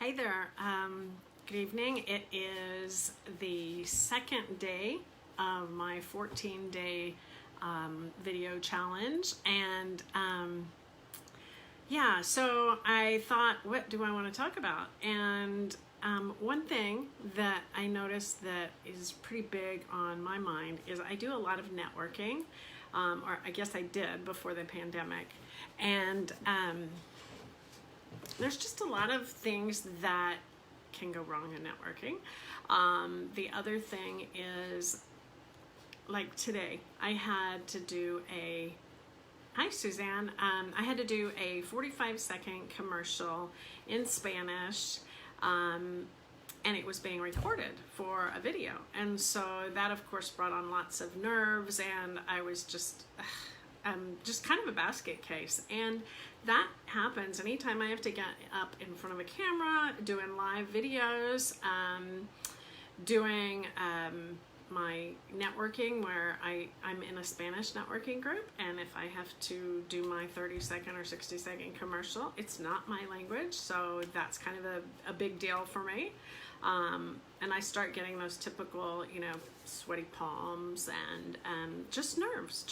Hi there. Good evening. It is the second day of my 14-day video challenge, and yeah, so I thought, what do I want to talk about? And one thing that I noticed that is pretty big on my mind is I do a lot of networking, or I guess I did before the pandemic, and there's just a lot of things that can go wrong in networking. The other thing is, like today, I had to do hi Suzanne, I had to do a 45-second commercial in Spanish, and it was being recorded for a video. And so that of course brought on lots of nerves, and I was just kind of a basket case. And that happens anytime I have to get up in front of a camera, doing live videos, doing my networking where I'm in a Spanish networking group, and if I have to do my 30-second or 60-second commercial, it's not my language, so that's kind of a big deal for me. And I start getting those typical, sweaty palms and just nerves,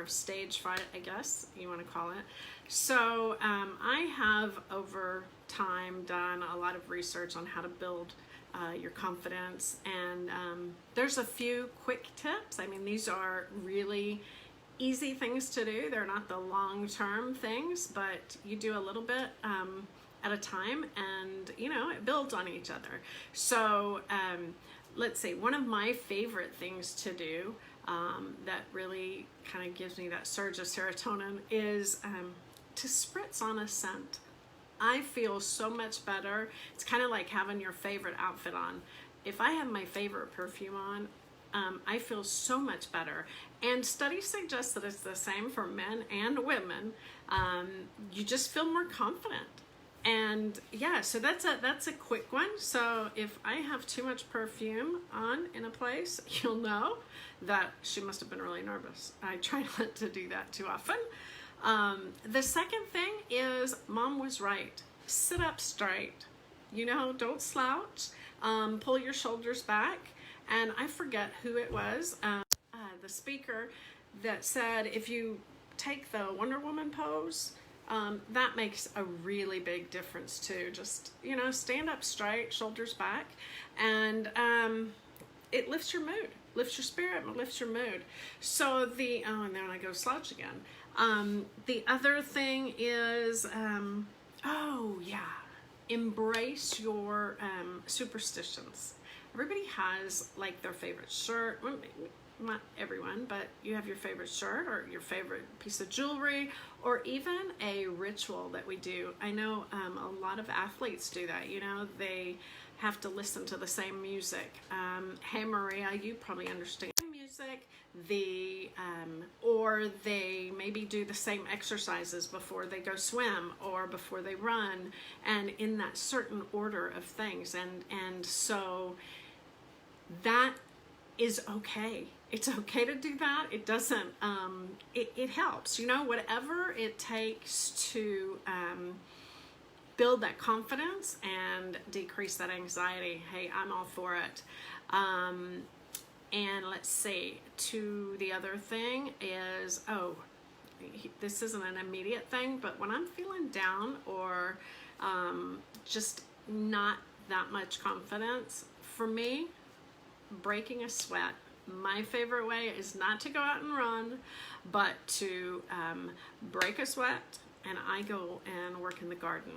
stage fright, I guess you want to call it. So I have over time done a lot of research on how to build your confidence, and there's a few quick tips. I mean, these are really easy things to do. They're not the long-term things, but you do a little bit at a time, and it builds on each other. So let's see, one of my favorite things to do that really kind of gives me that surge of serotonin is to spritz on a scent. I feel so much better. It's kind of like having your favorite outfit on. If I have my favorite perfume on, I feel so much better. And studies suggest that it's the same for men and women. You just feel more confident. And yeah, so that's a quick one. So if I have too much perfume on in a place, you'll know that she must have been really nervous. I try not to do that too often. The second thing is, Mom was right. Sit up straight. Don't slouch. Pull your shoulders back. And I forget who it was, the speaker, that said if you take the Wonder Woman pose, that makes a really big difference too. Just, stand up straight, shoulders back, and it lifts your mood, lifts your spirit, lifts your mood. So and then I go slouch again. The other thing is, embrace your superstitions. Everybody has like their favorite shirt. Well, not everyone, but you have your favorite shirt or your favorite piece of jewelry, or even a ritual that we do. I know a lot of athletes do that. They have to listen to the same music. Hey Maria, you probably understand music. Or they maybe do the same exercises before they go swim or before they run, and in that certain order of things. And so that is okay. It's okay to do that. It doesn't, it helps, whatever it takes to build that confidence and decrease that anxiety. Hey, I'm all for it. And let's see, the other thing is, this isn't an immediate thing, but when I'm feeling down or just not that much confidence, for me, breaking a sweat. My favorite way is not to go out and run, but to break a sweat, and I go and work in the garden.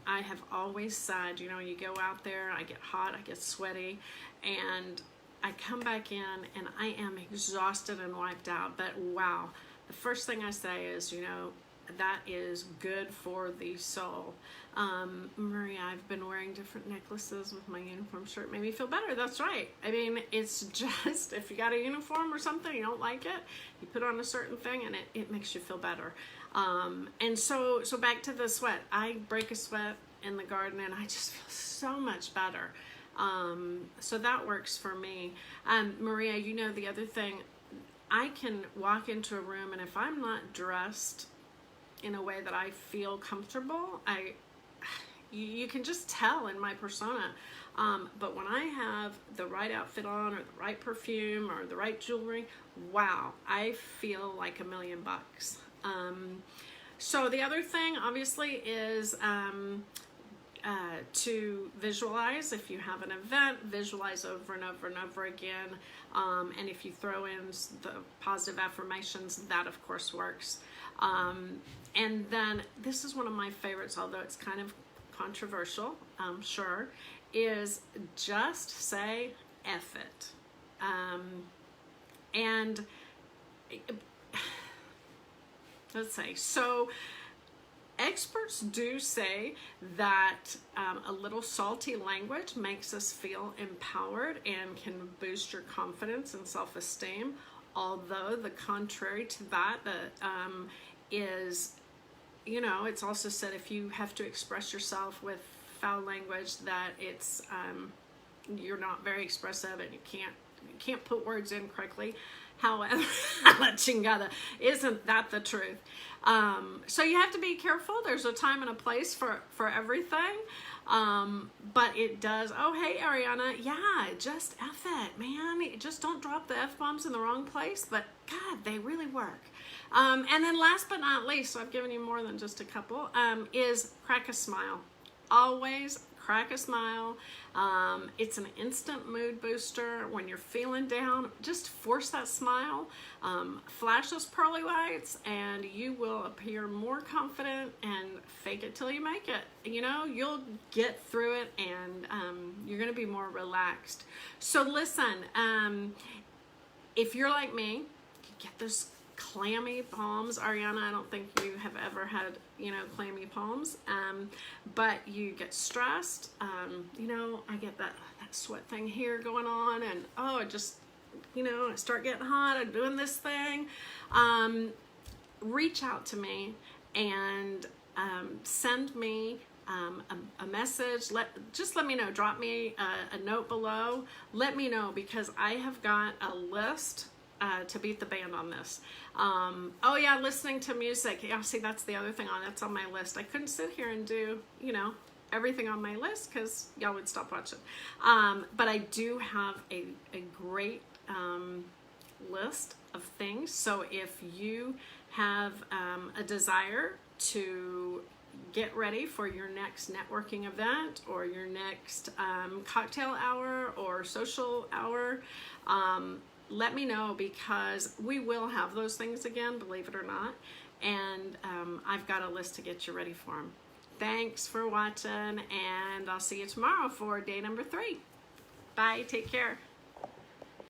I have always said, you go out there, I get hot, I get sweaty, and I come back in and I am exhausted and wiped out, but wow, the first thing I say is, that is good for the soul. Maria, I've been wearing different necklaces with my uniform shirt. Made me feel better. That's right. I mean, it's just, if you got a uniform or something, you don't like it, you put on a certain thing and it makes you feel better. And so back to the sweat. I break a sweat in the garden and I just feel so much better. So that works for me. Maria, the other thing, I can walk into a room, and if I'm not dressed in a way that I feel comfortable, You can just tell in my persona. But when I have the right outfit on, or the right perfume, or the right jewelry, wow, I feel like $1,000,000. So the other thing, obviously, is to visualize. If you have an event, visualize over and over and over again. And if you throw in the positive affirmations, that of course works. And then this is one of my favorites, although it's kind of controversial, sure, is just say F it. And let's say, so experts do say that a little salty language makes us feel empowered and can boost your confidence and self-esteem, although the contrary to that is, it's also said if you have to express yourself with foul language, that it's you're not very expressive and you can't put words in correctly. However, chingada, isn't that the truth? So you have to be careful. There's a time and a place for everything. But it does. Oh, hey, Ariana. Yeah, just F it, man. Just don't drop the F-bombs in the wrong place. But God, they really work. And then last but not least, so I've given you more than just a couple, is crack a smile. Always crack a smile. It's an instant mood booster. When you're feeling down, just force that smile, flash those pearly whites, and you will appear more confident, and fake it till you make it. You'll get through it, and you're going to be more relaxed. So listen, if you're like me, you get those clammy palms. Ariana, I don't think you have ever had, clammy palms, but you get stressed. I get that sweat thing here going on, and I just, I start getting hot. I'm doing this thing. Reach out to me and send me a message. Let me know. Drop me a note below. Let me know, because I have got a list to beat the band on this. Oh yeah, listening to music. Yeah, see, that's the other thing that's on my list. I couldn't sit here and do, everything on my list, because y'all would stop watching. But I do have a great list of things. So if you have a desire to get ready for your next networking event, or your next cocktail hour or social hour, let me know, because we will have those things again, believe it or not. And I've got a list to get you ready for them. Thanks for watching, and I'll see you tomorrow for day number 3. Bye, take care.